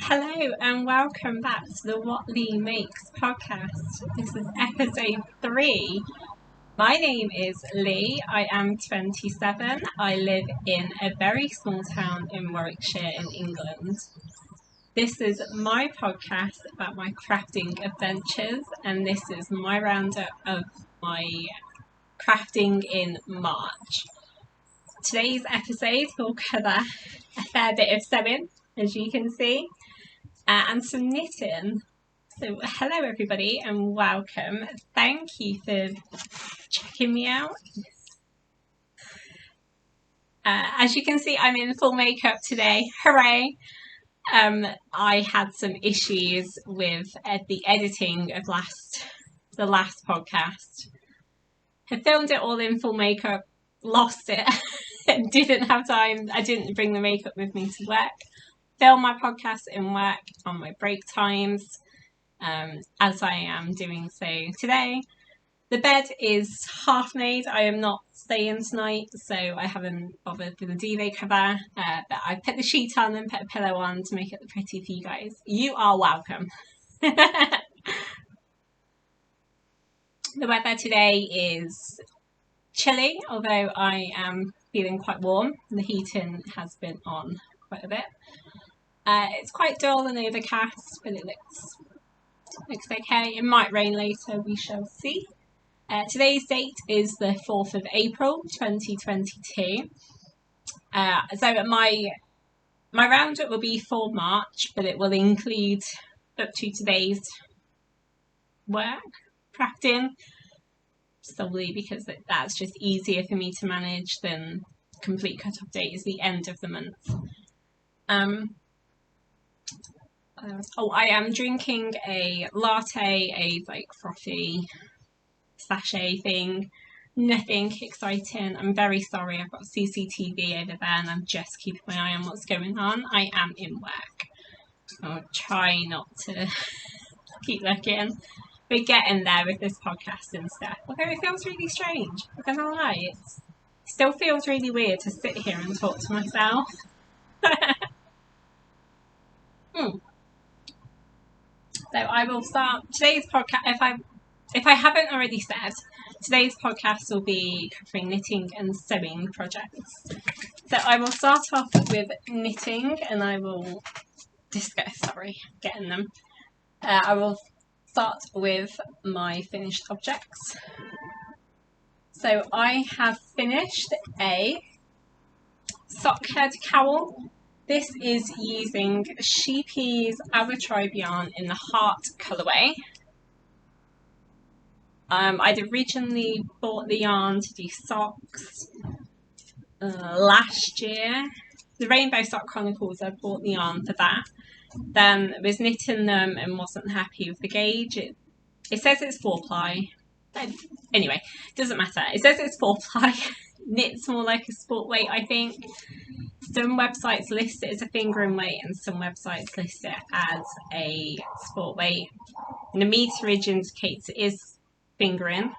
Hello and welcome back to the What Leigh Makes podcast. This is episode 3. My name is Leigh. I am 27. I live in a very small town in Yorkshire in England. This is my podcast about my crafting adventures, and this is my roundup of my crafting in March. Today's episode will cover a fair bit of sewing, as you can see, and some knitting. So hello everybody and welcome. Thank you for checking me out. As you can see, I'm in full makeup today. Hooray! I had some issues with the editing of the last podcast. I filmed it all in full makeup, lost it, didn't have time. I didn't bring the makeup with me to work. Film my podcast in work on my break times, as I am doing so today. The bed is half made. I am not staying tonight, so I haven't bothered with the duvet cover, but I put the sheet on and put a pillow on to make it look pretty for you guys. You are welcome. The weather today is chilly, although I am feeling quite warm. The heating has been on quite a bit. It's quite dull and overcast, but it looks okay. It might rain later, we shall see. Today's date is the 4th of April 2022. So my roundup will be for March, but it will include up to today's work, crafting, solely because that's just easier for me to manage than complete cut-off date is the end of the month. I am drinking a latte, a like frothy sachet thing. Nothing exciting. I'm very sorry. I've got CCTV over there and I'm just keeping my eye on what's going on. I am in work. I'll try not to keep looking. We're getting there with this podcast and stuff. Although it feels really strange. I'm gonna lie, it still feels really weird to sit here and talk to myself. So I will start today's podcast. If I haven't already said, today's podcast will be covering knitting and sewing projects. So I will start off with knitting, and I will discuss. Getting them. I will start with my finished objects. So I have finished a sock head cowl. This is using Scheepjes Tribe yarn in the Heart colourway. I'd originally bought the yarn to do socks last year. The Rainbow Sock Chronicles, I bought the yarn for that. Then was knitting them and wasn't happy with the gauge. It says it's 4-ply. Anyway, doesn't matter. It says it's 4-ply. Knits more like a sport weight, I think. Some websites list it as a fingering weight and some websites list it as a sport weight. And the meterage indicates it is fingering,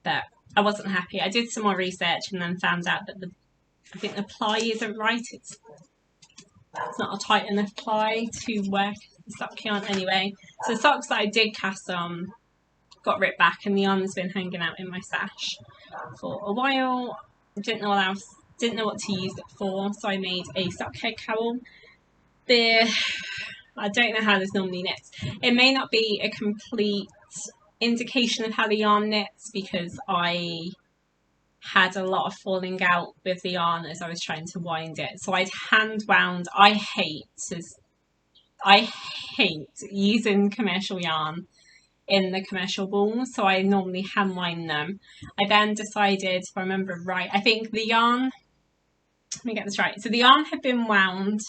but I wasn't happy. I did some more research and then found out that I think the ply isn't right. It's not a tight enough ply to work the sock yarn anyway. So the socks that I did cast on got ripped back and the yarn has been hanging out in my stash for a while. I didn't know what to use it for, so I made a sock head cowl. I don't know how this normally knits. It may not be a complete indication of how the yarn knits because I had a lot of falling out with the yarn as I was trying to wind it. So I'd hand wound. I hate using commercial yarn in the commercial balls, so I normally hand wind them. I then decided, if I remember right, I think the yarn, let me get this right. So the yarn had been wound.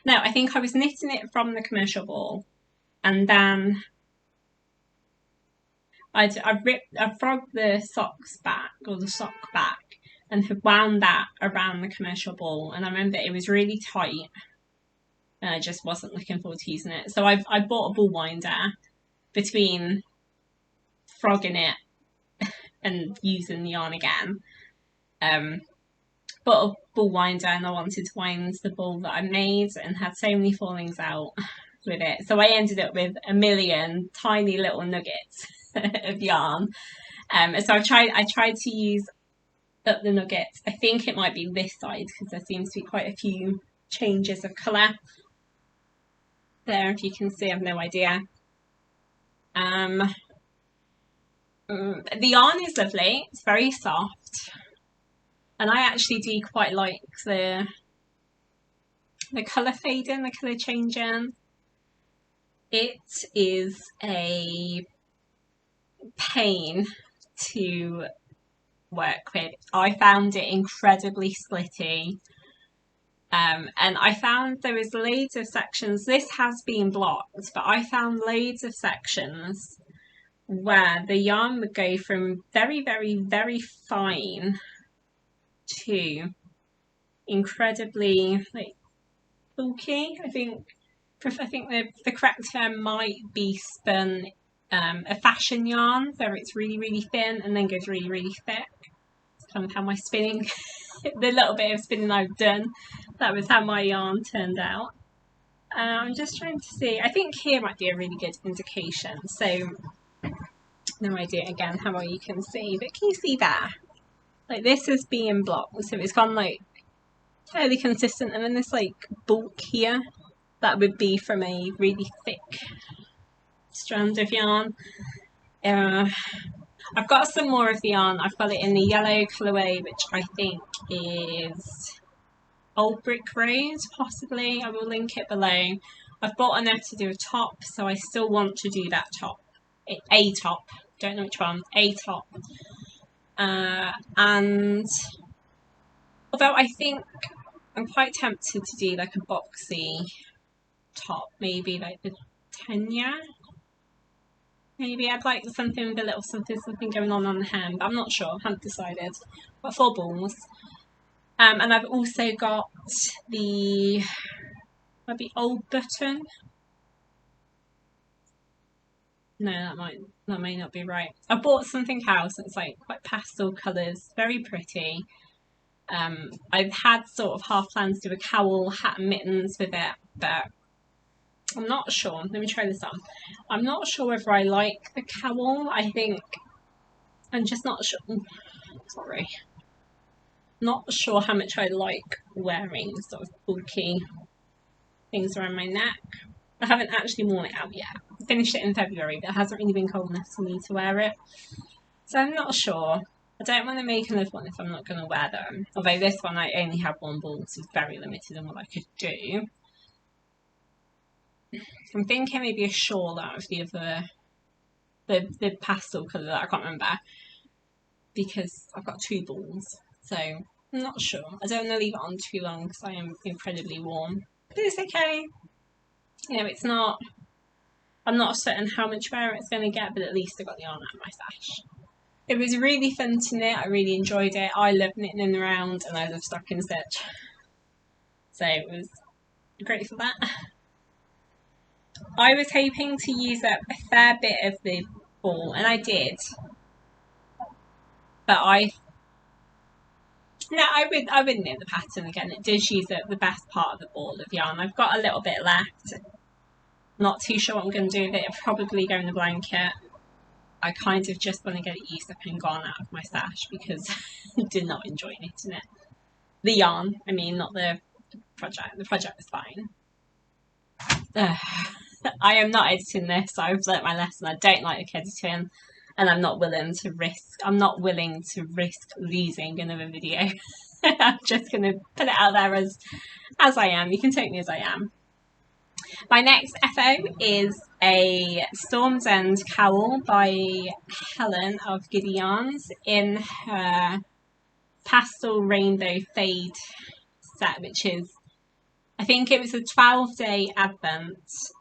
No, I think I was knitting it from the commercial ball, and then I frogged the socks back, or the sock back, and had wound that around the commercial ball. And I remember it was really tight, and I just wasn't looking forward to using it. So I bought a ball winder between frogging it and using the yarn again. bought a ball winder and I wanted to wind the ball that I made and had so many fallings out with it. So I ended up with a million tiny little nuggets of yarn. So I tried to use up the nuggets. I think it might be this side because there seems to be quite a few changes of colour. There, if you can see, I have no idea. The yarn is lovely. It's very soft. And I actually do quite like the colour fading, the colour changing. It is a pain to work with. I found it incredibly splitty. And I found there was loads of sections. This has been blocked, but I found loads of sections where the yarn would go from very, very, very fine to incredibly like bulky. I think the correct term might be spun a fashion yarn, where it's really, really thin and then goes really, really thick. It's kind of how my spinning, the little bit of spinning I've done, that was how my yarn turned out. I'm just trying to see. I think here might be a really good indication. So, no idea again how well you can see, but can you see there? Like this is being blocked, so it's gone like fairly consistent, and then this like bulk here, that would be from a really thick strand of yarn. I've got some more of the yarn. I've got it in the yellow colourway, which I think is Old Brick Road, possibly. I will link it below. I've bought enough to do a top, so I still want to do that top. A top. Don't know which one. A top. And although I think I'm quite tempted to do like a boxy top, maybe like the Tenya. Maybe I'd like something with a little something going on the hem, but I'm not sure. I haven't decided. I've got 4 balls. And I've also got the maybe old button. No, that may not be right. I bought something else that's like quite pastel colours, very pretty. I've had sort of half plans to do a cowl, hat and mittens with it, but I'm not sure. Let me try this on. I'm not sure whether I like the cowl. I think I'm just not sure. Sorry. Not sure how much I like wearing sort of bulky things around my neck. I haven't actually worn it out yet. I finished it in February, but it hasn't really been cold enough for me to wear it. So I'm not sure. I don't want to make another one if I'm not going to wear them. Although this one I only have 1 ball, so it's very limited in what I could do. I'm thinking maybe a shawl out of the other, the pastel colour that I can't remember, because I've got 2 balls. So I'm not sure. I don't want to leave it on too long because I am incredibly warm. But it's okay. You know, it's not, I'm not certain how much wear it's going to get, but at least I got the yarn out of my stash. It was really fun to knit. I really enjoyed it. I love knitting in the round and I love stocking stitch. So it was great for that. I was hoping to use up a fair bit of the ball, and I did. But I would knit the pattern again. It does use up the best part of the ball of yarn. I've got a little bit left. Not too sure what I'm going to do with it. I'll probably go in the blanket. I kind of just want to get it used up and gone out of my stash because I did not enjoy knitting it. The yarn, I mean, not the project. The project was fine. I am not editing this, so I've learnt my lesson. I don't like editing, and I'm not willing to risk losing another video. I'm just going to put it out there as I am. You can take me as I am. My next FO is a Storm's End cowl by Helen of GiddyYarns in her pastel rainbow fade set, which is, I think it was a 12-day advent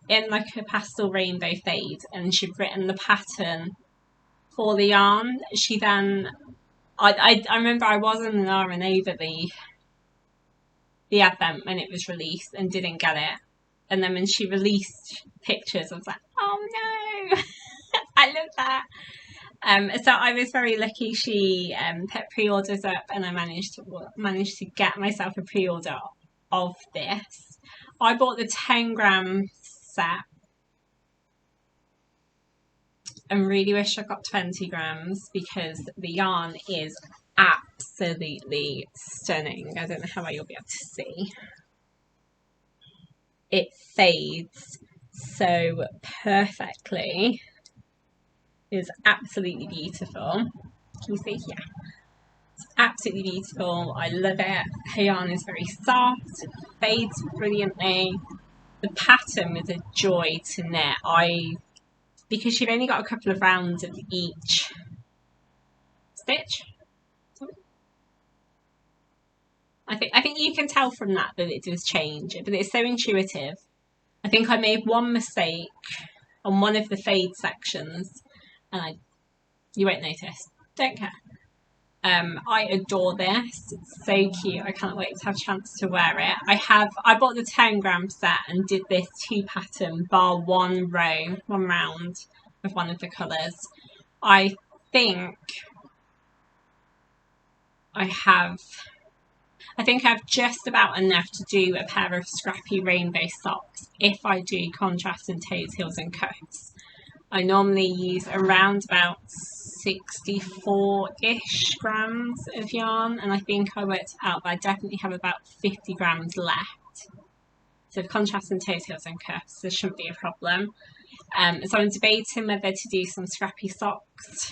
in like a pastel rainbow fade, and she'd written the pattern for the yarn. She then, I remember I was in an R&A over the advent when it was released and didn't get it. And then when she released pictures, I was like, oh no, I love that. So I was very lucky. She put pre-orders up, and I managed to get myself a pre-order of this. I bought the 10-gram set. I really wish I got 20 grams because the yarn is absolutely stunning. I don't know how well you'll be able to see. It fades so perfectly. It is absolutely beautiful. Can you see here? It's absolutely beautiful. I love it. Her yarn is very soft, fades brilliantly. The pattern is a joy to knit. Because you've only got a couple of rounds of each stitch. I think you can tell from that it does change, but it's so intuitive. I think I made one mistake on one of the fade sections, and you won't notice. Don't care. I adore this. It's so cute. I can't wait to have a chance to wear it. I bought the 10-gram set and did this 2-pattern bar one round of one of the colours. I think I have just about enough to do a pair of scrappy rainbow socks if I do contrast and toes, heels and cuffs. I normally use around about 64-ish grams of yarn, and I think I worked out that I definitely have about 50 grams left. So for contrast and toes, heels and cuffs, there shouldn't be a problem. So I'm debating whether to do some scrappy socks,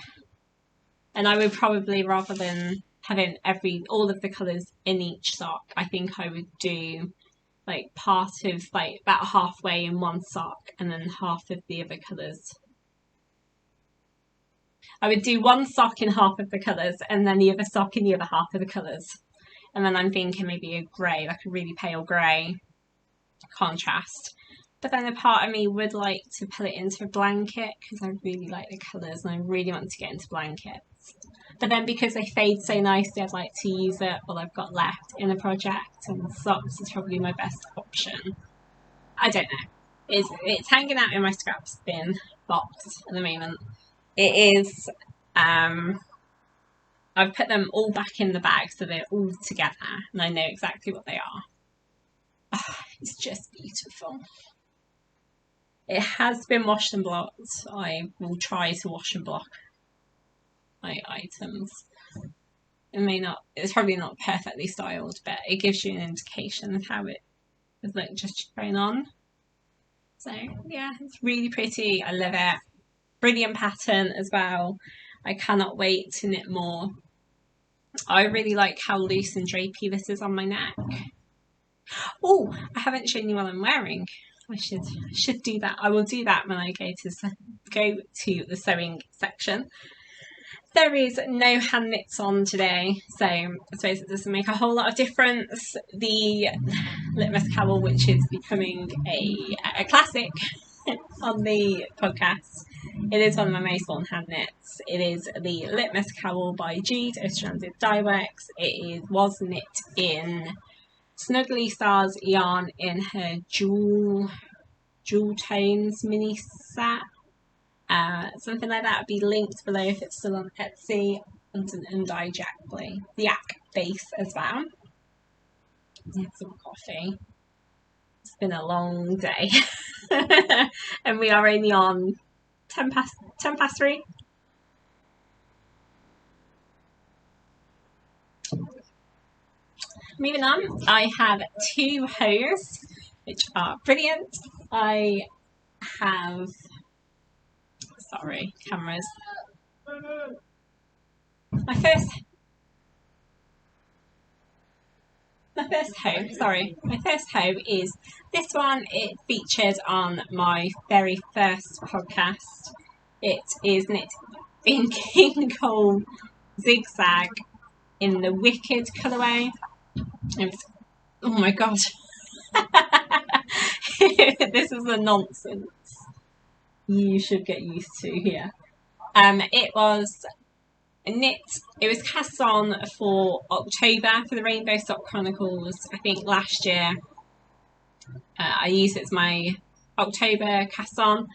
and I would probably, rather than having all of the colours in each sock, I think I would do like part of about halfway in one sock and then half of the other colours. I would do one sock in half of the colours and then the other sock in the other half of the colours. And then I'm thinking maybe a grey, like a really pale grey contrast. But then a part of me would like to put it into a blanket because I really like the colours and I really want to get into blankets. But then because they fade so nicely, I'd like to use it all I've got left in the project, and socks is probably my best option. I don't know. It's hanging out in my scraps bin box at the moment. It is, I've put them all back in the bag so they're all together and I know exactly what they are. Oh, it's just beautiful. It has been washed and blocked. I will try to wash and block my items. It's probably not perfectly styled, but it gives you an indication of how it would look just going on. So yeah, it's really pretty. I love it. Brilliant pattern as well. I cannot wait to knit more. I really like how loose and drapey this is on my neck. Oh, I haven't shown you what I'm wearing. I should do that. I will do that when I go to the sewing section. There is no hand knits on today, so I suppose it doesn't make a whole lot of difference. The Litmus Cowl, which is becoming a classic on the podcast, it is one of my most worn hand knits. It is the Litmus Cowl by Jude of Stranded Dyeworks. It was knit in Snuggly Stars yarn in her jewel tones mini set. Something like that will be linked below if it's still on Etsy, and an undyed yak base as well. Have some coffee. It's been a long day. And we are only on 10 past 3. Moving on, I have 2 hose which are brilliant. I have, sorry, cameras. My first hoe is this one. It featured on my very first podcast. It is knit in King Cole Zigzag in the Wicked colourway. Oh my god. This is the nonsense you should get used to here. It was cast on for October for the Rainbow Sock Chronicles, I think last year. I used it as my October cast on.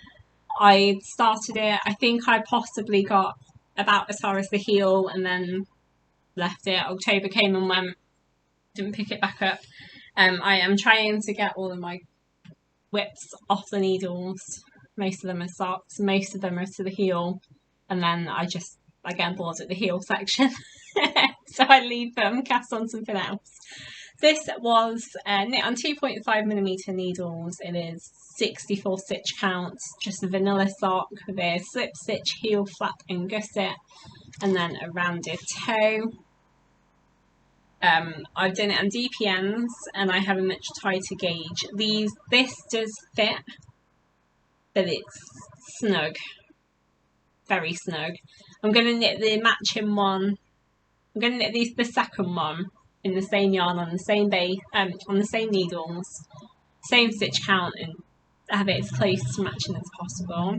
I started it, I think I possibly got about as far as the heel and then left it. October came and went, didn't pick it back up. I am trying to get all of my whips off the needles. Most of them are socks, most of them are to the heel, and then I get bored at the heel section. So I leave them, cast on something else. This was knit on 2.5mm needles. It is 64 stitch counts, just a vanilla sock with a slip stitch, heel, flap and gusset, and then a rounded toe. I've done it on DPNs and I have a much tighter gauge. This does fit, but it's snug, very snug. I'm going to knit the matching one. I'm going to knit the second one in the same yarn on the same base, on the same needles, same stitch count, and have it as close to matching as possible.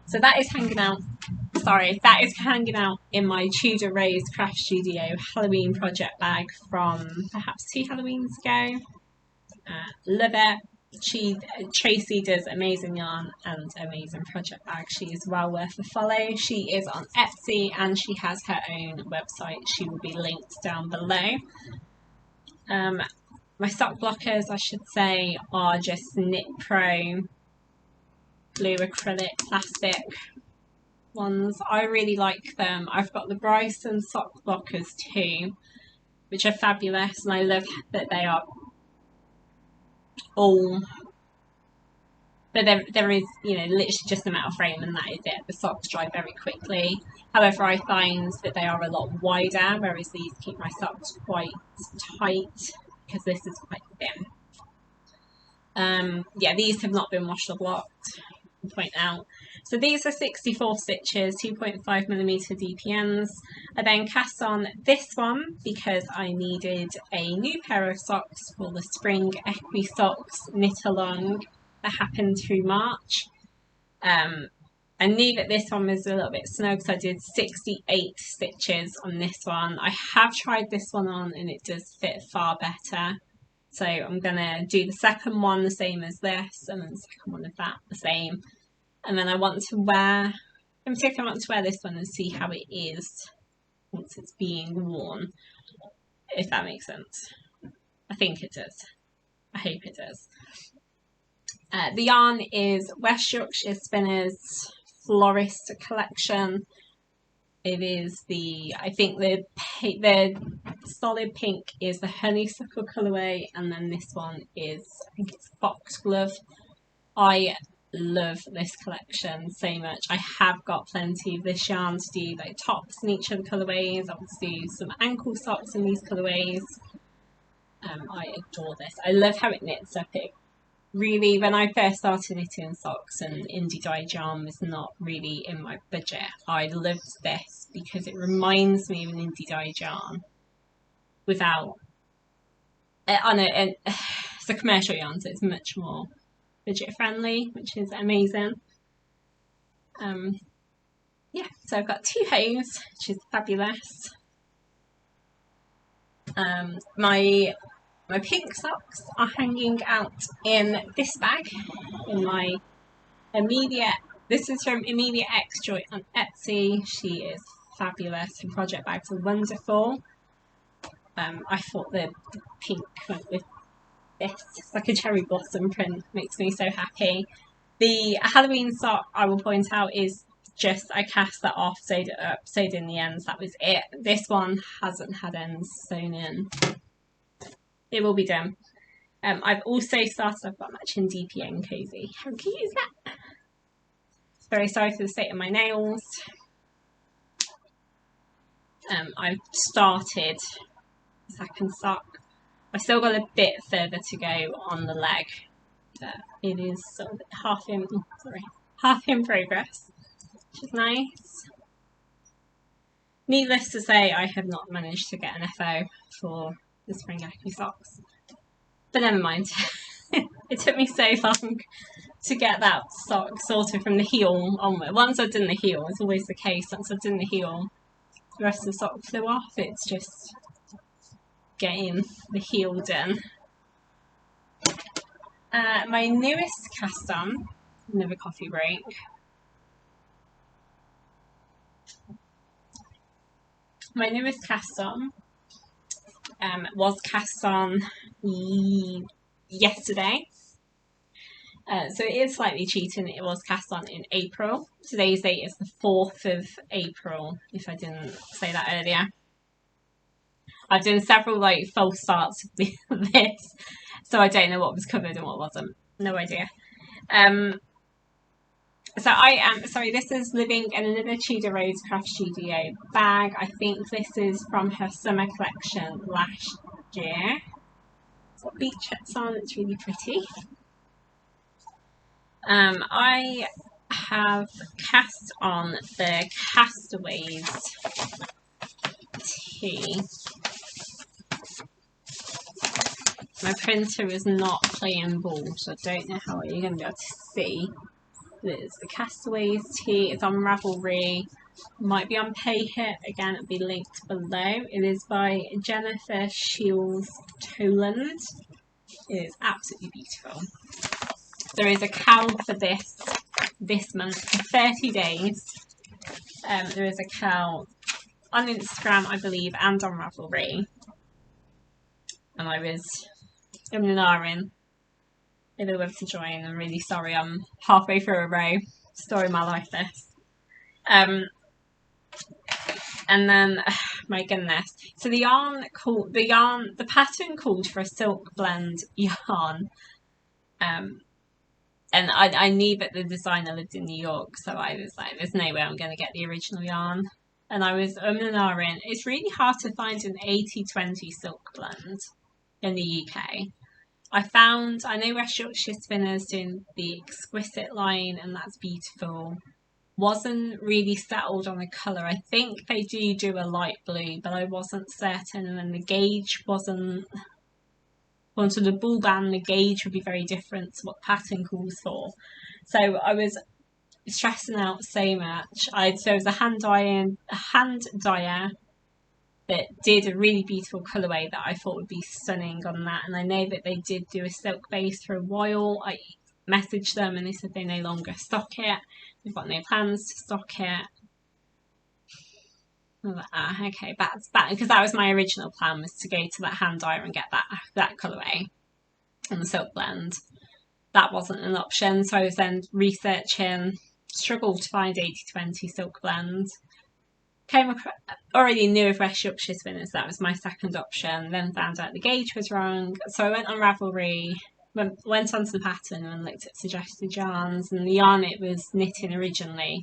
So that is hanging out. Sorry, that is hanging out in my Tudor Rose Craft Studio Halloween project bag from perhaps 2 Halloweens ago. Love it. Tracy does amazing yarn and amazing project bags. She is well worth a follow. She is on Etsy and she has her own website. She will be linked down below. My sock blockers, I should say, are just KnitPro blue acrylic plastic ones. I really like them. I've got the Bryson sock blockers too, which are fabulous, and I love that they are all, but there is, you know, literally just a metal frame and that is it. The socks dry very quickly. However, I find that they are a lot wider, whereas these keep my socks quite tight because this is quite thin. Yeah, these have not been washed or blocked, I'll point out. So these are 64 stitches, 2.5mm DPNs. I then cast on this one because I needed a new pair of socks for the spring Equi Socks knit along that happened through March. I knew that this one was a little bit snug, so I did 68 stitches on this one. I have tried this one on and it does fit far better. So I'm going to do the second one the same as this, and then the second one of that the same. And then I want to wear, in particular I want to wear this one and see how it is once it's being worn, if that makes sense. I think it does. I hope it does. The yarn is West Yorkshire Spinners Florist collection. It is I think the solid pink is the Honeysuckle colourway, and then this one is, I think it's Foxglove. I love this collection so much. I have got plenty of this yarn to do like tops in each of the colourways. I want to do some ankle socks in these colourways. I adore this. I love how it knits up. It really, when I first started knitting socks and indie dyed yarn was not really in my budget, I loved this because it reminds me of an indie dyed yarn without, it's a commercial yarn, so it's much more budget friendly, which is amazing. Yeah, so I've got 2 hose, which is fabulous. My pink socks are hanging out in this bag, in my Amelia. This is from Amelia X Joy on Etsy. She is fabulous. Her project bags are wonderful. I thought the pink went with this. It's like a cherry blossom print. Makes me so happy. The Halloween sock, I will point out, is just, I cast that off, sewed it up, sewed in the ends. That was it. This one hasn't had ends sewn in. It will be done. I've also started, I've got matching DPN cozy. How cute is that? Very sorry for the state of my nails. I've started the second sock. I've still got a bit further to go on the leg, but it is sort of half in progress, which is nice. Needless to say, I have not managed to get an FO for the spring Equi socks, but never mind. It took me so long to get that sock sorted from the heel onward. Once I've done the heel, it's always the case, once I've done the heel, the rest of the sock flew off. It's just getting the heel done. My newest cast on, another coffee break, My newest cast on was cast on yesterday. So it is slightly cheating. It was cast on in April. Today's date is the 4th of April, if I didn't say that earlier. I've done several like false starts of this, so I don't know what was covered and what wasn't. No idea. So sorry, this is living in another Tudor Rose Craft Studio bag. I think this is from her summer collection last year. It's got beach hats on, it's really pretty. I have cast on the Castaways tee. My printer is not playing ball, so I don't know how you're going to be able to see. There's the Castaways tee. It's on Ravelry. Might be on Payhip. Again, it'll be linked below. It is by Jennifer Shiels Toland. It is absolutely beautiful. There is a cowl for this month for 30 days. There is a cowl on Instagram, I believe, and on Ravelry. And I was in if I were to join. I'm really sorry, I'm halfway through a row. Story of my life, this. And then, my goodness. So the pattern called for a silk blend yarn. And I knew that the designer lived in New York, so I was like, there's no way I'm going to get the original yarn. And I was it's really hard to find an 80-20 silk blend in the UK. I know West Yorkshire Spinners doing the Exquisite line, and that's beautiful. Wasn't really settled on a colour. I think they do a light blue, but I wasn't certain, and then the gauge wasn't... Onto the ball band, the gauge would be very different to what the pattern calls for. So I was stressing out so much. So it was a hand dyer that did a really beautiful colourway that I thought would be stunning on that. And I know that they did do a silk base for a while. I messaged them and they said they no longer stock it. They've got no plans to stock it. I was like, okay, that's bad, because that was my original plan, was to go to that hand dyer and get that colourway and the silk blend. That wasn't an option, so I was then researching, struggled to find 80-20 silk blend. Already knew of West Yorkshire Spinners, that was my second option, then found out the gauge was wrong, so I went on Ravelry, went onto the pattern and looked at suggested yarns, and the yarn it was knitting originally,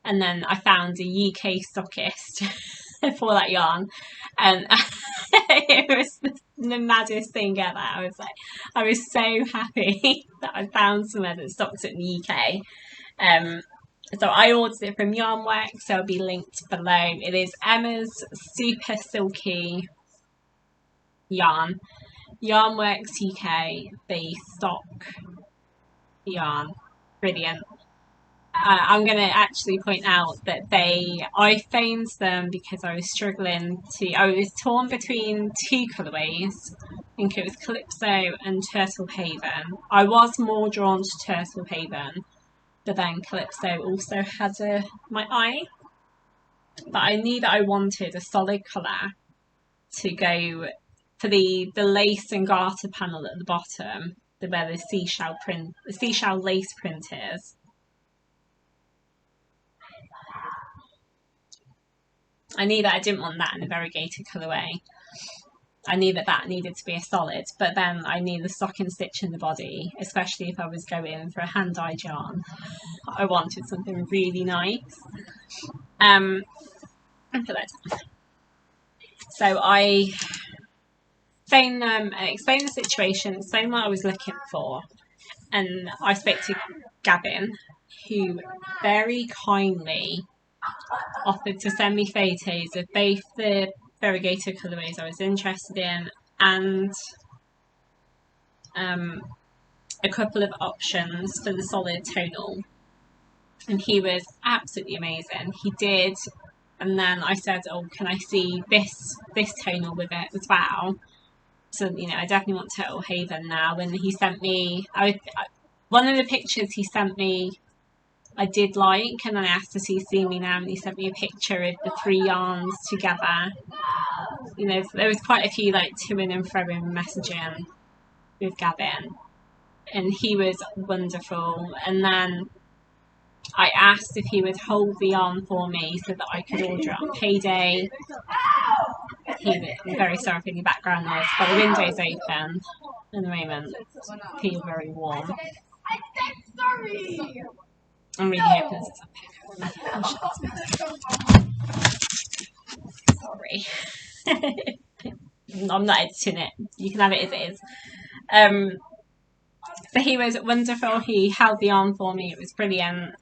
and then I found a UK stockist for that yarn, and it was the maddest thing ever. I was so happy that I found somewhere that stocked it in the UK. So I ordered it from Yarnworks, so it'll be linked below. It is Emma's Super Silky Yarn. Yarnworks UK, they stock yarn. Brilliant. I'm going to actually point out that I phoned them because I was I was torn between two colourways. I think it was Calypso and Turtle Haven. I was more drawn to Turtle Haven, but then Calypso also had my eye. But I knew that I wanted a solid colour to go for the lace and garter panel at the bottom, where the seashell lace print is. I knew that I didn't want that in a variegated colourway. I knew that needed to be a solid, but then I knew the stocking stitch in the body, especially if I was going for a hand-dyed yarn. I wanted something really nice. So I phoned them and explained the situation, explained what I was looking for, and I spoke to Gavin, who very kindly offered to send me photos of both the variegated colourways I was interested in and a couple of options for the solid tonal, and he was absolutely amazing. He did, and then I said, oh, can I see this tonal with it as well? So, you know, I definitely want Turtle Haven now. And he sent me one of the pictures he sent me I did like, and then I asked to see Simy now, and he sent me a picture of the 3 yarns together. You know, there was quite a few like to-ing and fro-ing messaging with Gavin, and he was wonderful. And then I asked if he would hold the yarn for me so that I could order it on payday. I'm very sorry for the background noise, but the window's open at the moment. I feel very warm. I'm really hoping this is okay. Sorry. I'm not editing it. You can have it as it is. So he was wonderful. He held the yarn for me. It was brilliant.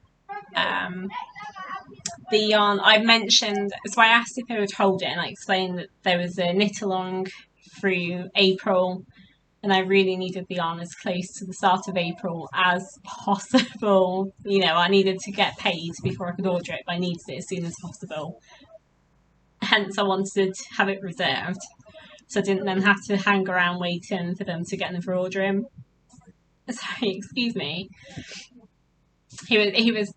The yarn I mentioned, so I asked if they would hold it, and I explained that there was a knit along through April, and I really needed the yarn as close to the start of April as possible. You know, I needed to get paid before I could order it, but I needed it as soon as possible. Hence, I wanted to have it reserved, so I didn't then have to hang around waiting for them to get another order in. Sorry, excuse me. He was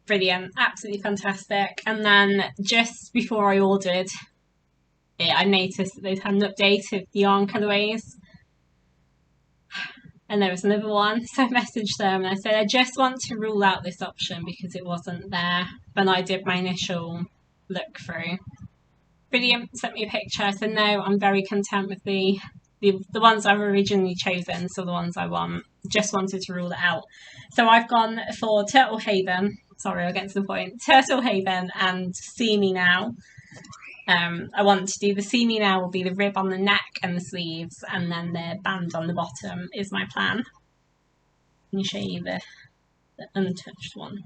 brilliant, absolutely fantastic. And then just before I ordered it, I noticed that they'd had an update of the yarn colourways, and there was another one. So I messaged them and I said, I just want to rule out this option because it wasn't there when I did my initial look through. Brilliant, sent me a picture. I said, no, I'm very content with the ones I've originally chosen, so the ones I want. Just wanted to rule it out. So I've gone for Turtle Haven. Sorry, I'll get to the point. Turtle Haven and Simy now. I want to do the Simy now will be the rib on the neck and the sleeves, and then the band on the bottom is my plan. Let me show you the untouched one.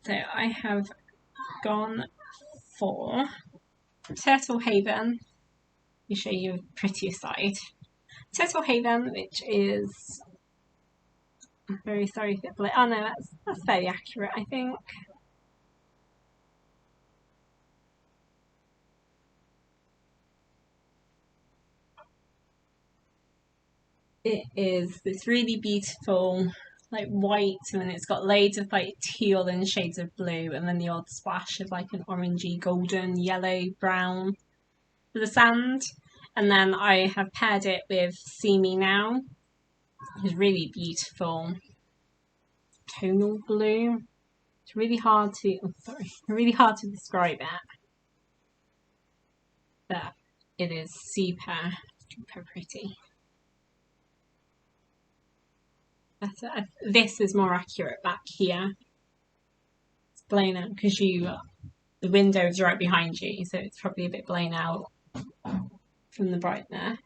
So I have gone for Turtle Haven. Let me show you a prettier side. Turtle Haven, which is, I'm very sorry if it's, oh no, that's fairly accurate, I think. It is this really beautiful, like white, and then it's got loads of like teal and shades of blue, and then the odd splash of like an orangey, golden, yellow, brown for the sand. And then I have paired it with Simy now. It's really beautiful tonal blue. It's really hard to, really hard to describe it, but it is super, super pretty. This is more accurate back here. It's blown out because the window is right behind you, so it's probably a bit blown out from the brightness.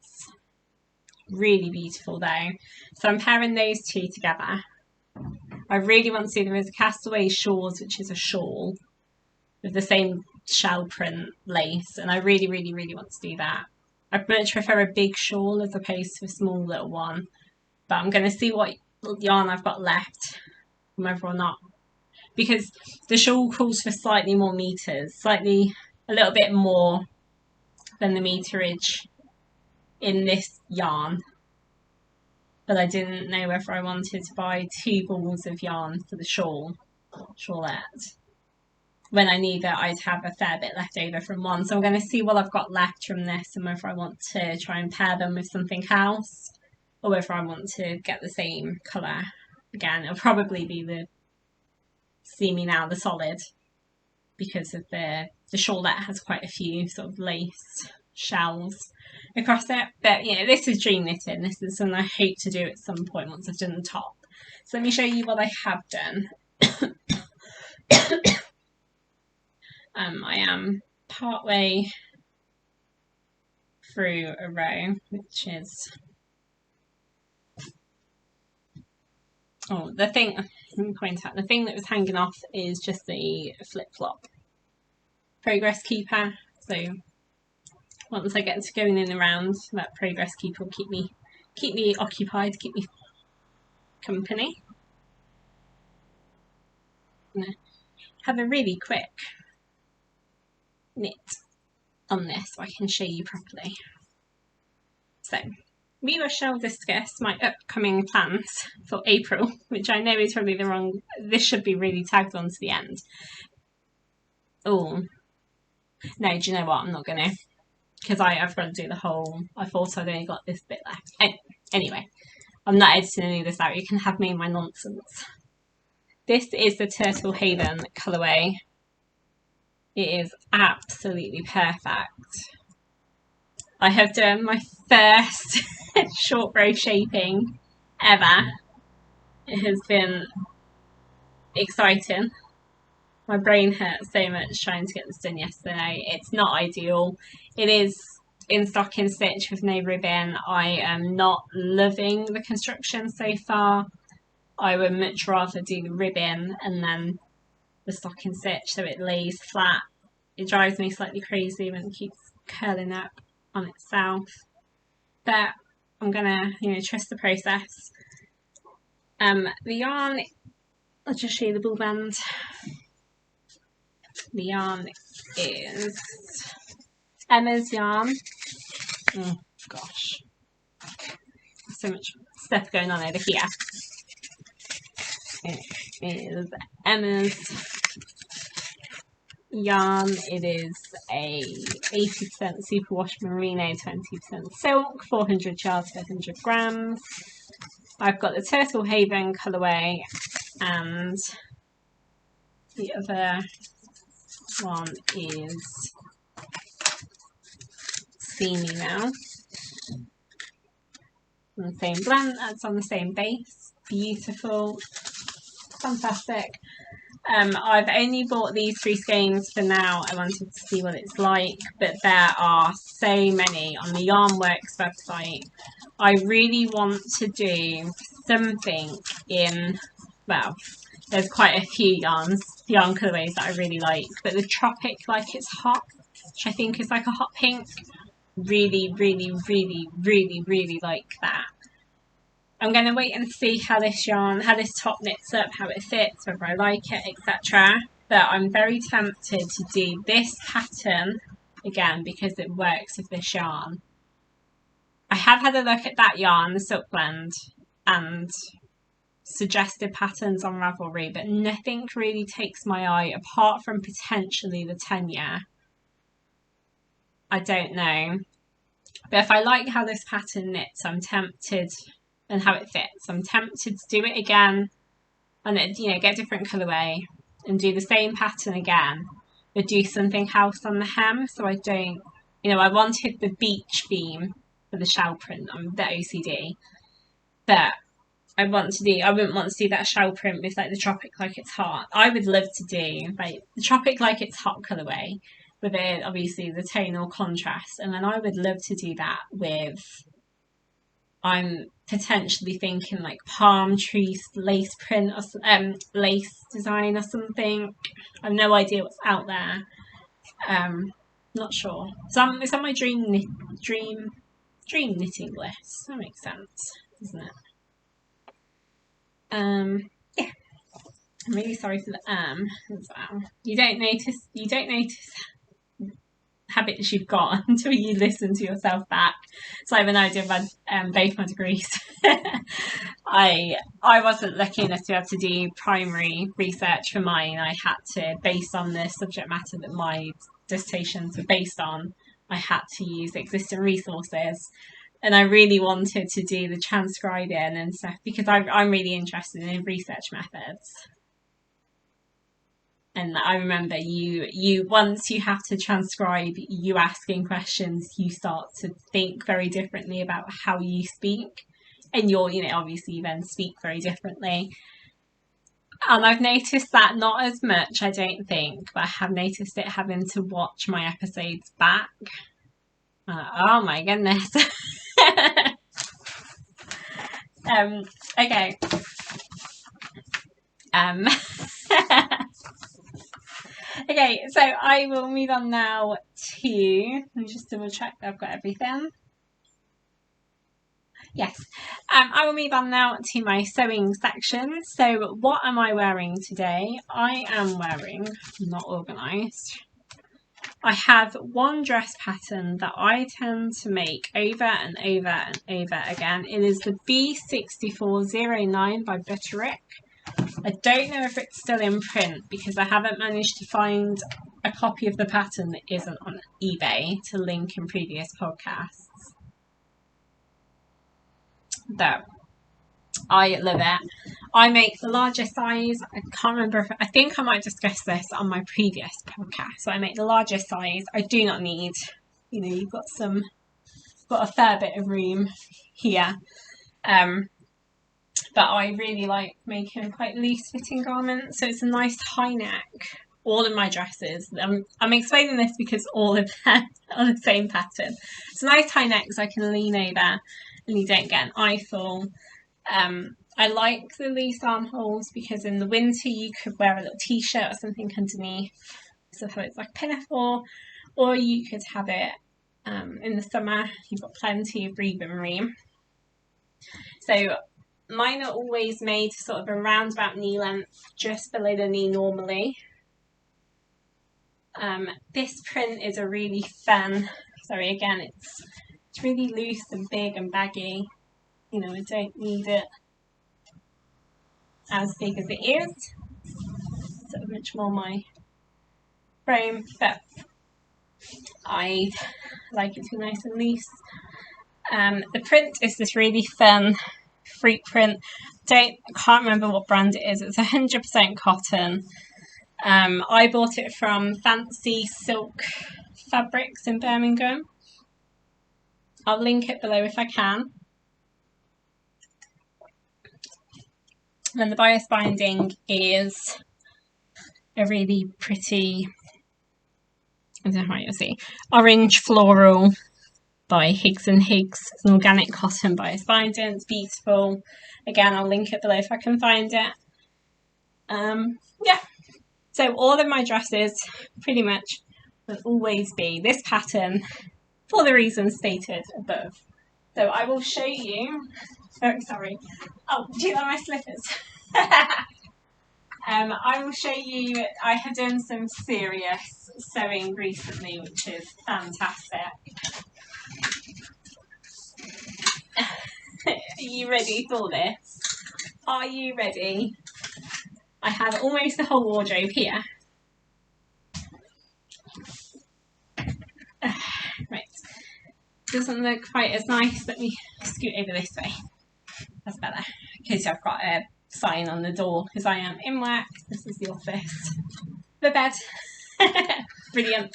Really beautiful though. So I'm pairing those two together. I really want to do, there is a Castaways Shores, which is a shawl with the same shell print lace, and I really, really, really want to do that. I much prefer a big shawl as opposed to a small little one, but I'm going to see what yarn I've got left, whether or not, because the shawl calls for slightly more meters, a little bit more than the meterage in this yarn, but I didn't know whether I wanted to buy 2 balls of yarn for the shawlette when I knew that I'd have a fair bit left over from one. So I'm going to see what I've got left from this and whether I want to try and pair them with something else, or whether I want to get the same colour again. It'll probably be the Simy now, the solid, because of the shawlette has quite a few sort of lace shells across it. But you know, this is dream knitting. This is something I hope to do at some point once I've done the top. So let me show you what I have done. I am partway through a row, which is, oh, the thing, let me point out, the thing that was hanging off is just the flip-flop progress keeper. So once I get to going in around, that progress keeper will keep me occupied, keep me company. I'm gonna have a really quick knit on this so I can show you properly. So we shall discuss my upcoming plans for April, which I know is probably the wrong, this should be really tagged on to the end. Oh, no, do you know what, I'm not going to, because I've got to do the whole, I thought I'd only got this bit left. Anyway, I'm not editing any of this out, you can have me in my nonsense. This is the Turtle Haven colourway. It is absolutely perfect. I have done my first short row shaping ever. It has been exciting. My brain hurt so much trying to get this done yesterday. It's not ideal. It is in stocking stitch with no ribbon. I am not loving the construction so far. I would much rather do the ribbon and then the stocking stitch so it lays flat. It drives me slightly crazy when it keeps curling up on itself. But I'm gonna, trust the process. The yarn, I'll just show you the ball band. The yarn is Emma's yarn. Oh gosh, so much stuff going on over here. It is Emma's yarn. It is a 80% superwash merino, 20% silk, 400 yards per 100 grams. I've got the Turtle Haven colourway, and the other one is Simy now. On the same blend, that's on the same base. Beautiful, fantastic. I've only bought these 3 skeins for now. I wanted to see what it's like, but there are so many on the Yarnworks website. I really want to do something in, well, there's quite a few yarn colourways that I really like, but the Tropic Like It's Hot, which I think is like a hot pink, really, really, really, really, really like that. I'm going to wait and see how this top knits up, how it fits, whether I like it, etc. But I'm very tempted to do this pattern again because it works with this yarn. I have had a look at that yarn, the Silk Blend, and suggested patterns on Ravelry, but nothing really takes my eye apart from potentially the 10-year. I don't know. But if I like how this pattern knits, I'm tempted, and how it fits, I'm tempted to do it again and get different colourway and do the same pattern again, but do something else on the hem so I don't, I wanted the beach theme for the shell print. I'm a bit OCD, but I wouldn't want to do that shell print with like the Tropic Like It's Hot. I would love to do like the Tropic Like It's Hot colourway with it, obviously the tonal contrast, and then I would love to do that with, I'm potentially thinking like palm tree lace print or lace design or something. I have no idea what's out there. Not sure. So it's on my dream knitting list. That makes sense, doesn't it? Yeah. I'm really sorry for the as well. You don't notice habits you've got until you listen to yourself back. So I have an idea of both my degrees. I wasn't lucky enough to be able to do primary research for mine. I had to, based on the subject matter that my dissertations were based on, I had to use existing resources. And I really wanted to do the transcribing and stuff because I'm really interested in research methods. And I remember once you have to transcribe you asking questions, you start to think very differently about how you speak. And obviously you then speak very differently. And I've noticed that not as much, I don't think, but I have noticed it having to watch my episodes back. Oh my goodness. Okay. Okay, so I will move on now to, let me just double check that I've got everything. Yes, I will move on now to my sewing section. So what am I wearing today? I am wearing, not organised, I have one dress pattern that I tend to make over and over and over again. It is the B6409 by Butterick. I don't know if it's still in print because I haven't managed to find a copy of the pattern that isn't on eBay to link in previous podcasts. Though I love it. I make the largest size. I can't remember if I think I might discuss this on my previous podcast. So I make the largest size. I do not need, you know, you've got a fair bit of room here. But I really like making quite loose fitting garments. So it's a nice high neck. All of my dresses, I'm explaining this because all of them are the same pattern. It's a nice high neck so I can lean over and you don't get an eyeful. I like the loose armholes because in the winter you could wear a little t-shirt or something underneath. So it's like pinafore, or you could have it in the summer. You've got plenty of breathing room. So mine are always made sort of around about knee length, just below the knee normally. This print is a really fun, sorry again, it's really loose and big and baggy. You know, I don't need it as big as it is. Sort of much more my frame, but I like it to be nice and loose. The print is this really fun fruit print. I can't remember what brand it is. It's 100% cotton. I bought it from Fancysilk Fabrics in Birmingham. I'll link it below if I can. And the bias binding is a really pretty, I don't know how you'll see, orange floral by Higgs & Higgs. It's an organic cotton bias binding. It's beautiful. Again, I'll link it below if I can find it. Yeah. So all of my dresses pretty much will always be this pattern for the reasons stated above. So I will show you, oh sorry, oh do you like my slippers? I will show you, I have done some serious sewing recently which is fantastic. Are you ready for this? Are you ready? I have almost the whole wardrobe here. Right, doesn't look quite as nice. Let me scoot over this way. That's better. Because I've got a sign on the door because I am in work. This is the office. The bed. Brilliant.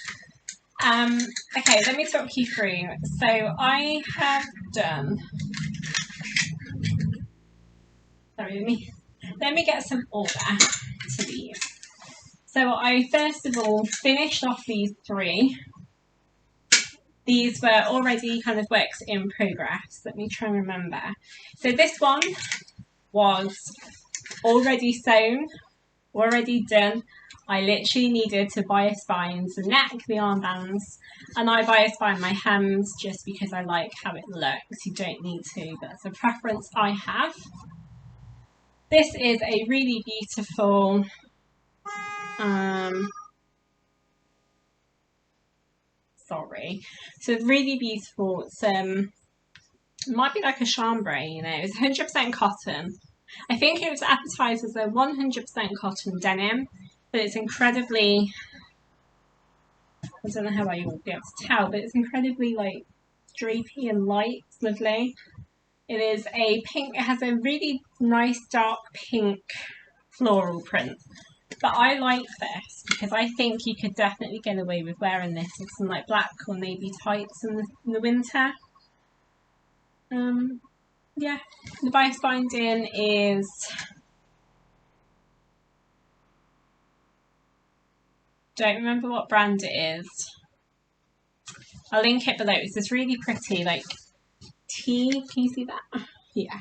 Okay, let me talk you through. So I have done. Sorry, let me get some order to these. So I first of all finished off these three. These were already kind of works in progress. Let me try and remember. So this one was already sewn, already done. I literally needed to bias bind the neck, the armbands, and I bias bind my hems just because I like how it looks. You don't need to, but that's a preference I have. This is a really beautiful so really beautiful. It's it might be like a chambray, you know. It's 100% cotton. I think it was advertised as a 100% cotton denim, but it's incredibly, I don't know how I will be able to tell, but it's incredibly like drapey and light. It's lovely. It is a pink, it has a really nice dark pink floral print. But I like this because I think you could definitely get away with wearing this with some like black or navy tights in the winter. Yeah, the bias binding is don't remember what brand it is. I'll link it below. It's this really pretty like tea. Can you see that? Yeah.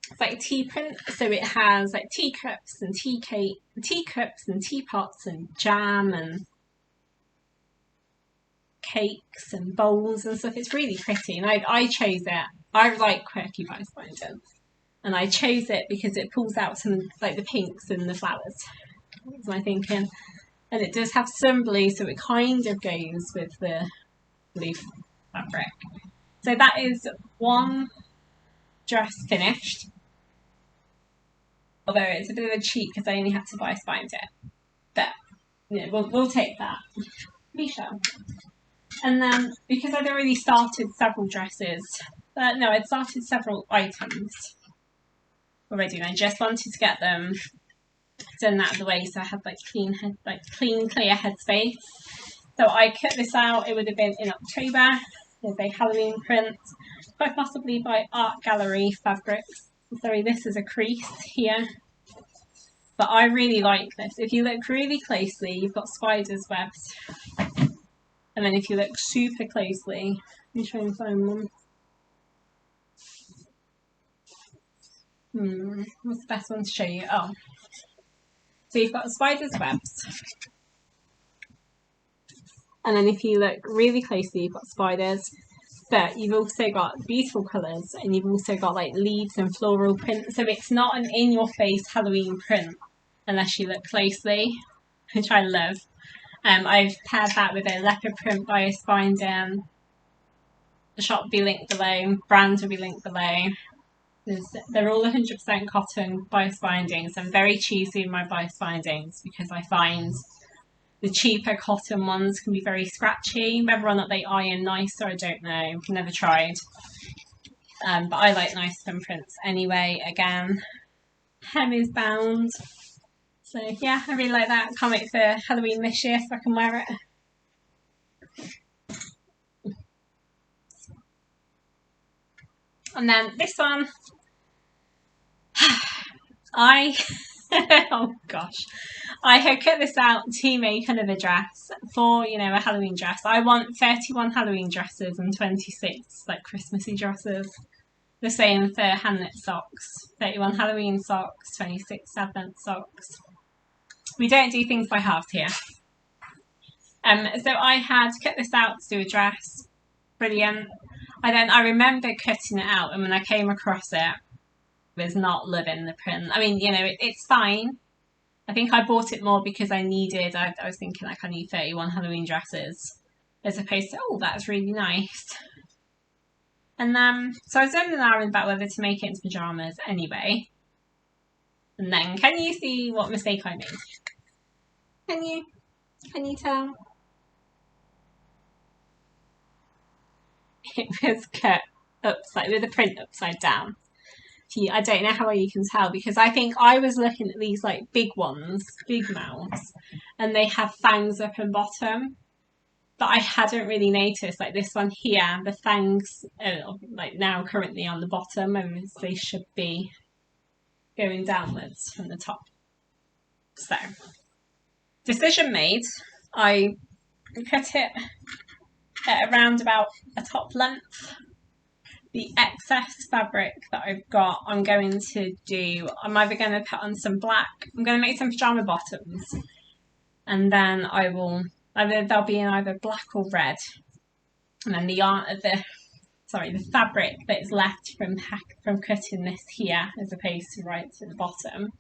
It's like a tea print, so it has like teacups and teacups and teapots and jam and cakes and bowls and stuff. It's really pretty, and I chose it. I like quirky bias binding, and I chose it because it pulls out some like the pinks and the flowers. That's my thinking. And it does have some blue, so it kind of goes with the blue fabric. So that is one dress finished. Although it's a bit of a cheat because I only had to bias bind it. But you know, we'll take that. We shall. And then because I'd already started several dresses, no, I'd started several items already, and I just wanted to get them done out of the way, so I had like clean, clear headspace. So I cut this out. It would have been in October. There's a Halloween print, quite possibly by Art Gallery Fabrics. Sorry, this is a crease here. But I really like this. If you look really closely, you've got spider's webs. And then if you look super closely, let me try and find them. What's the best one to show you? Oh. So you've got spider's webs. And then if you look really closely, you've got spiders. But you've also got beautiful colours, and you've also got like leaves and floral print. So it's not an in-your-face Halloween print unless you look closely, which I love. I've paired that with a leopard print bias binding. The shop will be linked below, brand will be linked below. They're all 100% cotton bias bindings. I'm very choosy in my bias bindings because I find the cheaper cotton ones can be very scratchy. Whether or not they iron nicer, I don't know. I've never tried. But I like nice thin prints anyway. Again, hem is bound. So yeah, I really like that. Can't wait for Halloween this year so I can wear it. And then this one, oh gosh, I had cut this out to make another dress for, you know, a Halloween dress. I want 31 Halloween dresses and 26 like Christmassy dresses. The same for hand knit socks. 31 Halloween socks, 26 Advent socks. We don't do things by halves here. So I had cut this out to do a dress. Brilliant. I remember cutting it out, and when I came across it, I was not loving the print. I mean, you know, it's fine. I think I bought it more because I was thinking like I need 31 Halloween dresses, as opposed to, oh, that's really nice. And so I was in an hour about whether to make it into pyjamas anyway. And then, can you see what mistake I made? Can you tell? It was cut upside, with the print upside down. I don't know how well you can tell, because I think I was looking at these like big ones, big mouths, and they have fangs up and bottom. But I hadn't really noticed, like this one here, the fangs are like now currently on the bottom, and they should be going downwards from the top. So, decision made. I cut it at around about a top length. The excess fabric that I've got, I'm going to do, I'm either going to put on some black, I'm going to make some pyjama bottoms, and then I will, they'll be in either black or red. And then the fabric that is left from cutting this here, as opposed to right at the bottom,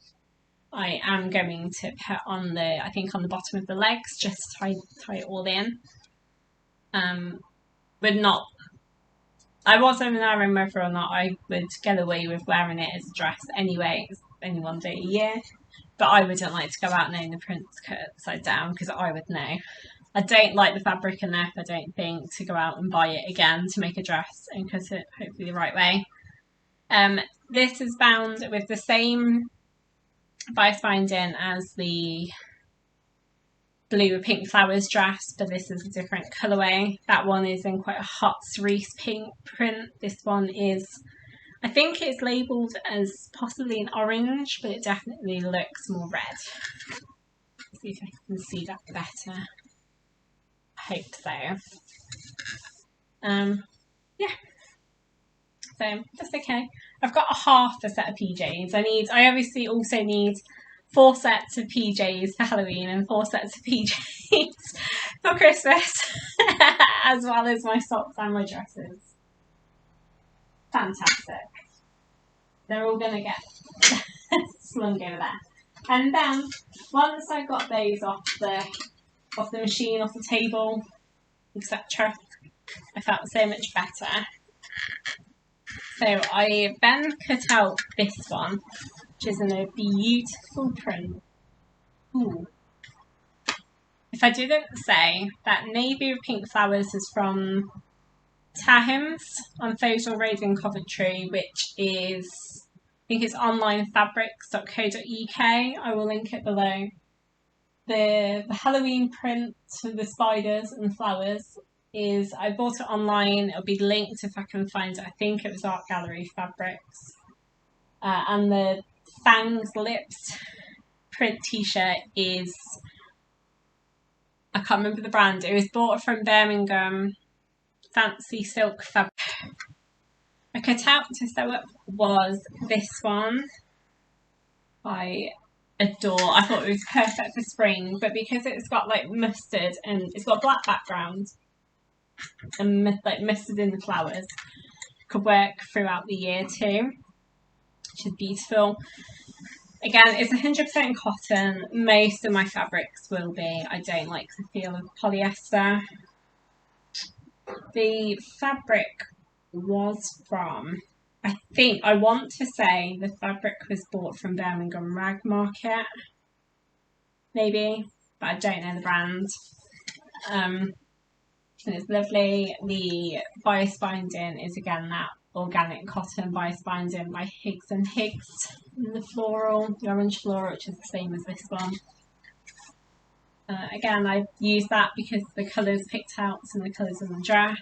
I am going to put on the, I think on the bottom of the legs, just tie it all in. But not, I was umming whether or not I would get away with wearing it as a dress anyway. It's only one day a year. But I wouldn't like to go out knowing the print's cut upside down, because I would know. I don't like the fabric enough, I don't think, to go out and buy it again to make a dress and cut it hopefully the right way. This is bound with the same bias binding as the blue with pink flowers dress, but this is a different colourway. That one is in quite a hot cerise pink print. This one is, I think it's labelled as possibly an orange, but it definitely looks more red. Let's see if I can see that better. I hope so. Yeah. So that's okay. I've got a half a set of PJs. I obviously also need 4 sets of PJs for Halloween and 4 sets of PJs for Christmas, as well as my socks and my dresses. Fantastic. They're all going to get slung over there. And then once I got those off the machine, off the table, etc., I felt so much better. So I then cut out this one, which is in a beautiful print. Ooh. If I didn't say that navy with pink flowers is from Tahims on Foleshill Road in Coventry, which is, I think it's onlinefabrics.co.uk. I will link it below. The Halloween print for the spiders and flowers is, I bought it online. It'll be linked if I can find it. I think it was Art Gallery Fabrics. And the Fangs Lips print t-shirt is, I can't remember the brand. It was bought from Birmingham, Fancysilk fabric. I cut out to sew up was this one. I adore. I thought it was perfect for spring, but because it's got like mustard and it's got a black background and like mustard in the flowers, could work throughout the year too, which is beautiful. Again, it's 100% cotton. Most of my fabrics will be. I don't like the feel of polyester. The fabric was from, I want to say the fabric was bought from Birmingham Rag Market, maybe, but I don't know the brand. And it's lovely. The bias binding is again that organic cotton bias binding by Higgs and Higgs in the floral, the orange floral, which is the same as this one. Again, I use that because the colours picked out and the colours in the dress.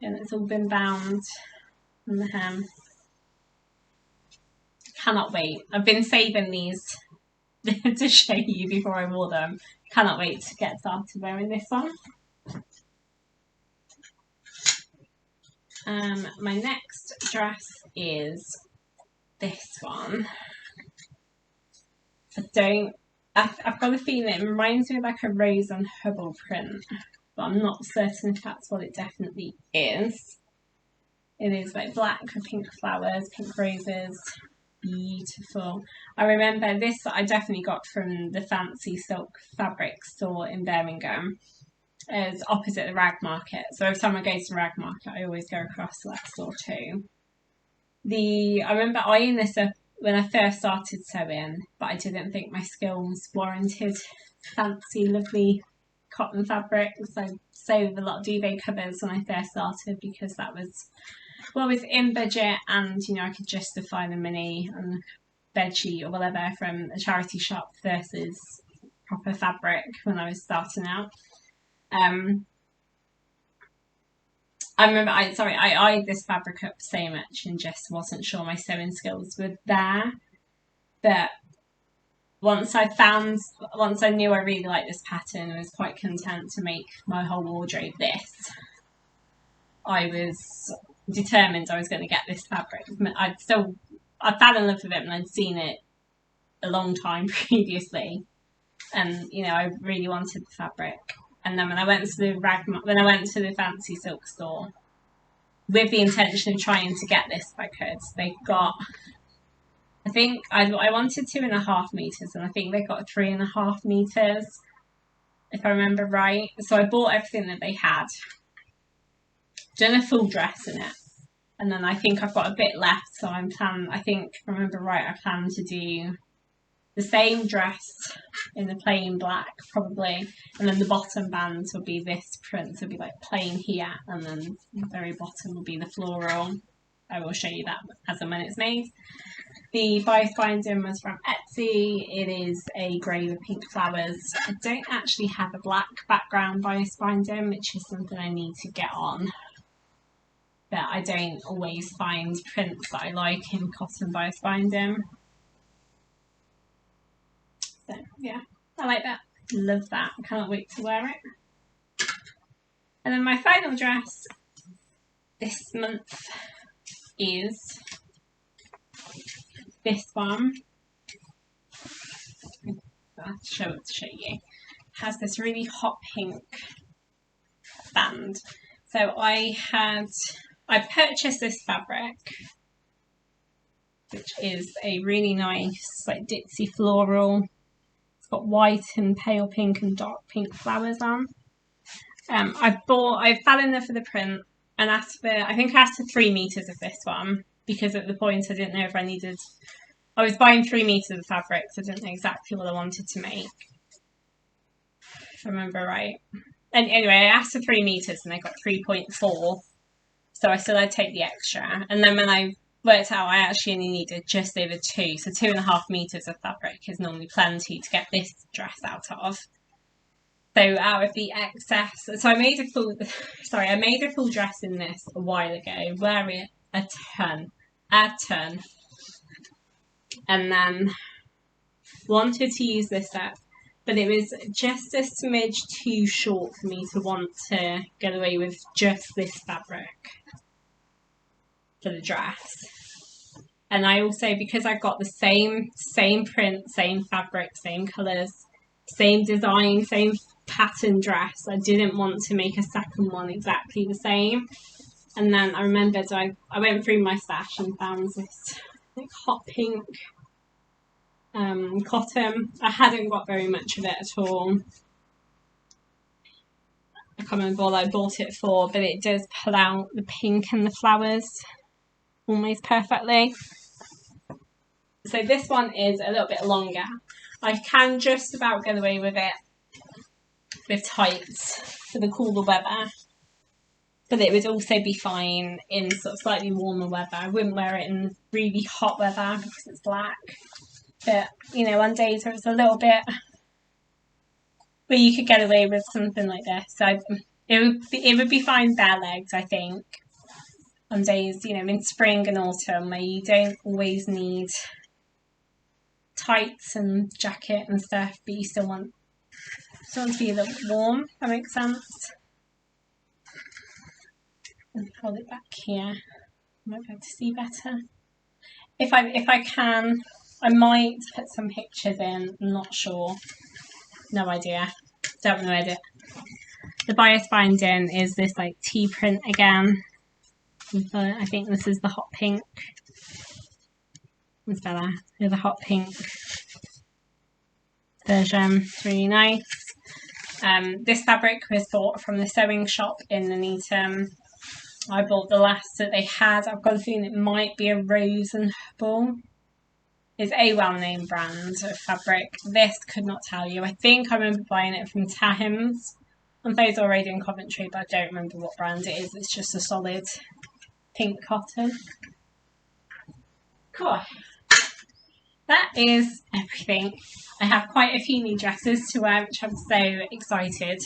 And it's all been bound in the hem. Cannot wait. I've been saving these to show you before I wore them. Cannot wait to get started wearing this one. My next dress is this one. I've got a feeling it reminds me of like a Rose and Hubble print, but I'm not certain if that's what it definitely is. It is like black with pink flowers, pink roses, beautiful. I remember this I definitely got from the Fancysilk fabric store in Birmingham. It's opposite the Rag Market, so every time I go to the Rag Market I always go across to that store too. I remember eyeing this up when I first started sewing, but I didn't think my skills warranted fancy, lovely cotton fabrics. I sewed a lot of duvet covers when I first started because that was what was in budget, and you know I could justify the mini and bedsheet or whatever from a charity shop versus proper fabric when I was starting out. I remember I eyed this fabric up so much and just wasn't sure my sewing skills were there. But once I knew I really liked this pattern and was quite content to make my whole wardrobe this, I was determined I was going to get this fabric. I fell in love with it and I'd seen it a long time previously, and you know I really wanted the fabric. And then when I went to the Fancysilk store with the intention of trying to get this if I could, they got, I think I wanted 2.5 meters, and I think they got 3.5 meters, if I remember right. So I bought everything that they had, done a full dress in it, and then I think I've got a bit left. So I think if I remember right, I plan to do the same dress in the plain black probably, and then the bottom bands will be this print, so it'll be like plain here, and then the very bottom will be the floral. I will show you that as and when it's made. The bias binding was from Etsy. It is a grey with pink flowers. I don't actually have a black background bias binding, which is something I need to get on, but I don't always find prints that I like in cotton bias binding. So yeah, I like that. Love that. I cannot wait to wear it. And then my final dress this month is this one. I'll have to show it to show you. It has this really hot pink band. So I purchased this fabric which is a really nice like ditzy floral. It's got white and pale pink and dark pink flowers on. I fell in love with the print and asked for, I think I asked for 3 meters of this one, because at the point I didn't know if I was buying 3 meters of fabric, so I didn't know exactly what I wanted to make, if I remember right. And anyway, I asked for 3 meters and I got 3.4, so I still had to take the extra. And then when I worked out, I actually only needed just over 2, so 2.5 meters of fabric is normally plenty to get this dress out of. So out of the excess, so I made a full dress in this a while ago, wear it a ton, and then wanted to use this up, but it was just a smidge too short for me to want to get away with just this fabric for the dress. And I also, because I've got the same print, same fabric, same colours, same design, same pattern dress, I didn't want to make a second one exactly the same. And then I remembered I went through my stash and found this like hot pink cotton. I hadn't got very much of it at all. I can't remember what I bought it for, but it does pull out the pink and the flowers almost perfectly. So this one is a little bit longer. I can just about get away with it with tights for the cooler weather, but it would also be fine in sort of slightly warmer weather. I wouldn't wear it in really hot weather because it's black, but you know, on days where it's a little bit where you could get away with something like this, so it would be fine bare legs, I think, on days, you know, in spring and autumn where you don't always need tights and jacket and stuff, but you still want to be a little bit warm, if that makes sense. And hold it back here. I might be able to see better. If I can, I might put some pictures in. I'm not sure. No idea. Don't have no idea. The bias binding is this like tea print again. I think this is the hot pink. It's better. Here's the hot pink version. It's really nice. This fabric was bought from the sewing shop in Nuneaton. I bought the last that they had. I've got a feeling it might be a Rose and Hubble. It's a well-known brand of fabric. This could not tell you. I think I remember buying it from Tahims on Foleshill Road in Coventry, but I don't remember what brand it is. It's just a solid pink cotton. Cool. That is everything. I have quite a few new dresses to wear, which I'm so excited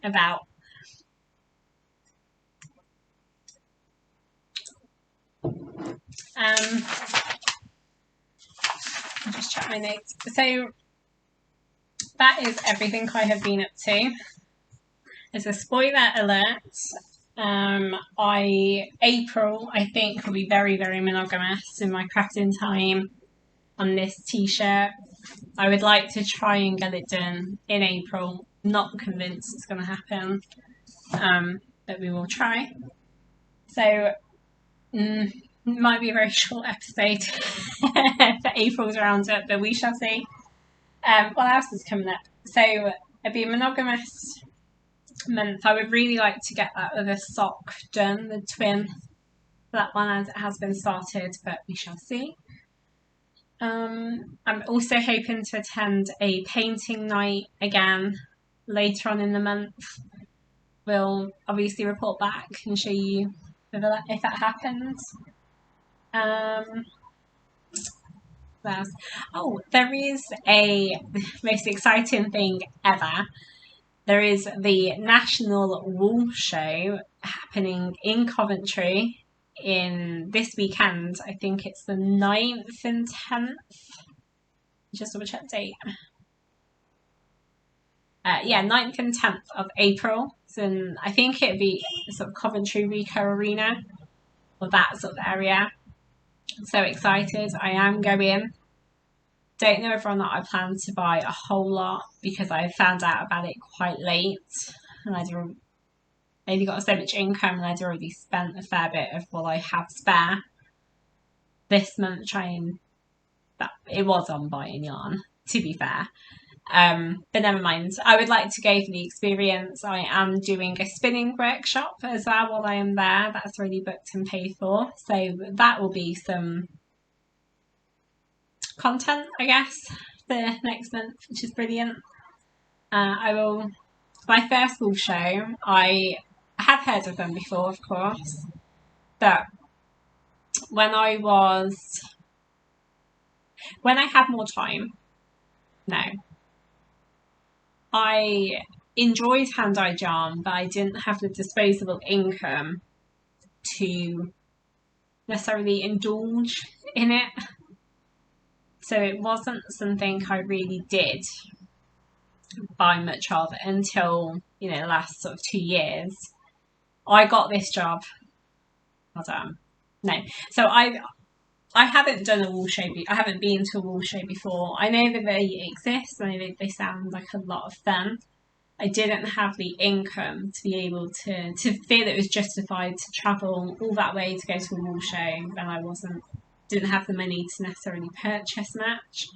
about. I'll just check my notes. So that is everything I have been up to. As a spoiler alert, April I think will be very, very monogamous in my crafting time on this t-shirt. I would like to try and get it done in April. Not convinced it's going to happen, but we will try. So might be a very short episode for April's roundup, but we shall see. What else is coming up? So it'll be a monogamous month. I would really like to get that other sock done, the twin, that one, as it has been started, but we shall see. I'm also hoping to attend a painting night again later on in the month. We'll obviously report back and show you if that happens. What else? Oh, there is a most exciting thing ever. There is the National Wool Show happening in Coventry in this weekend. I think it's the 9th and 10th. Just double check date. Yeah, 9th and 10th of April. So I think it'd be sort of Coventry Ricoh Arena or that sort of area. I'm so excited. I am going. Don't know whether or not I plan to buy a whole lot because I found out about it quite late and I'd only got so much income and I'd already spent a fair bit of what I have spare. this month trying that. It was on buying yarn, to be fair. But never mind. I would like to go for the experience. I am doing a spinning workshop as well while I am there. That's already booked and paid for. So that will be some content, I guess, for next month, which is brilliant. My first wool show, I have heard of them before, of course, but when I had more time, no. I enjoyed hand-dyed yarn, but I didn't have the disposable income to necessarily indulge in it. So it wasn't something I really did buy much of until, you know, the last sort of 2 years. I got this job. Hold on. No. So I haven't done a wool show. I haven't been to a wool show before. I know that they exist. I know that they sound like a lot of fun. I didn't have the income to be able to feel it was justified to travel all that way to go to a wool show, and I didn't have the money to necessarily purchase much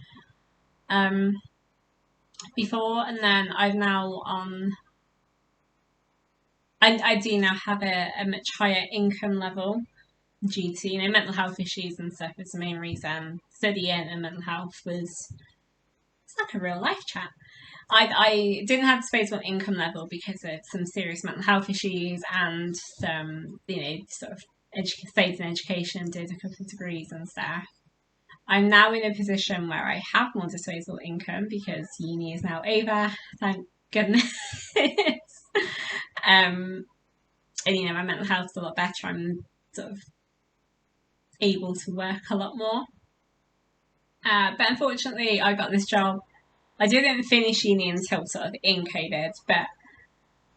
before. And then I've now I do now have a much higher income level due to, you know, mental health issues and stuff. Is the main reason. Studying and mental health it's like a real life chat. I didn't have disposable income level because of some serious mental health issues and some, you know, sort of stayed in education, did a couple of degrees and stuff. I'm now in a position where I have more disposable income because uni is now over, thank goodness. And you know, my mental health's a lot better. I'm sort of able to work a lot more. But unfortunately, I got this job. I didn't finish uni until sort of in COVID, but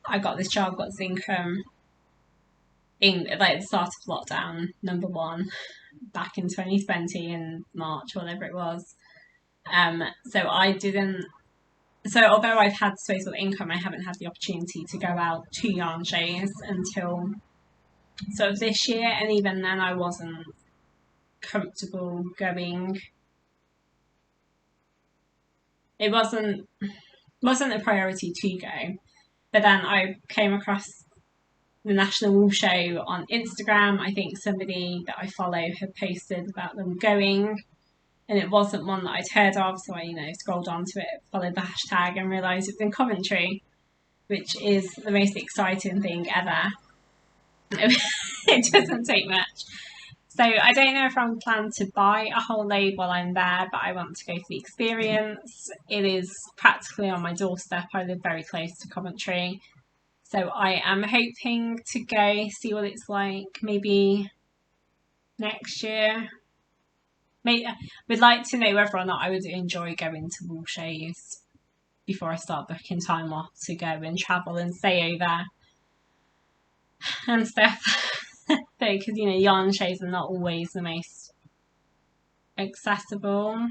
I got this job, got this income in like the start of lockdown, number one, back in 2020 in March, whatever it was. So although I've had disposable income, I haven't had the opportunity to go out to yarn shows until sort of this year, and even then I wasn't comfortable going. It wasn't a priority to go. But then I came across the National Wool Show on Instagram. I think somebody that I follow had posted about them going, and it wasn't one that I'd heard of, so I, you know, scrolled onto it, followed the hashtag, and realised it's in Coventry, which is the most exciting thing ever. It doesn't take much. So I don't know if I'm planning to buy a whole load while I'm there, but I want to go for the experience. It is practically on my doorstep. I live very close to Coventry. So I am hoping to go see what it's like maybe next year. We'd like to know whether or not I would enjoy going to wool shows before I start booking time off to go and travel and stay over and stuff. Because, you know, yarn shows are not always the most accessible,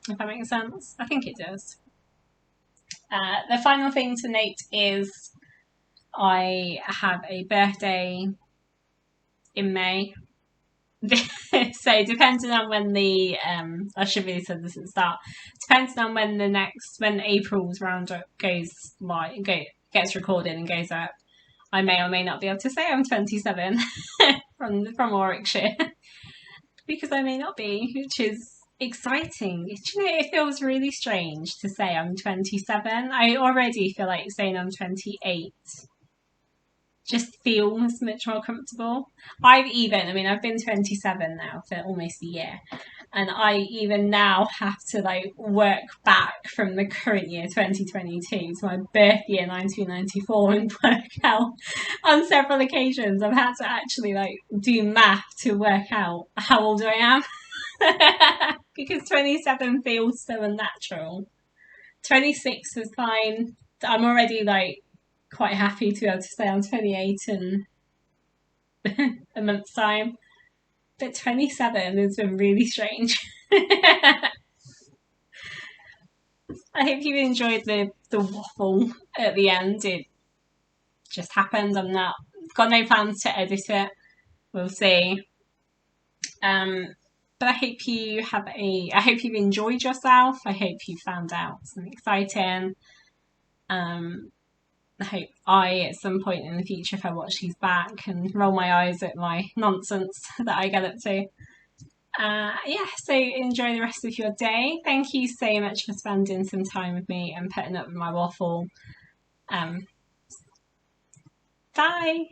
if that makes sense. I think it does. The final thing to note is I have a birthday in May. So depending on when the I should really said this at the start, depending on when April's roundup gets recorded and goes up, I may or may not be able to say I'm 27 from Warwickshire, because I may not be, which is exciting. You know, it feels really strange to say I'm 27. I already feel like saying I'm 28 just feels much more comfortable. I've been 27 now for almost a year, and I even now have to like work back from the current year 2022 to my birth year 1994 and work out on several occasions. I've had to actually like do math to work out how old I am because 27 feels so unnatural. 26 was fine. I'm already like quite happy to be able to say I'm 28 in a month's time, but 27 has been really strange. I hope you enjoyed the waffle at the end. It just happened. I've got no plans to edit it. We'll see. But I hope you've enjoyed yourself. I hope you found out something exciting. I hope at some point in the future, if I watch these back, can roll my eyes at my nonsense that I get up to. Yeah, so enjoy the rest of your day. Thank you so much for spending some time with me and putting up with my waffle. Bye!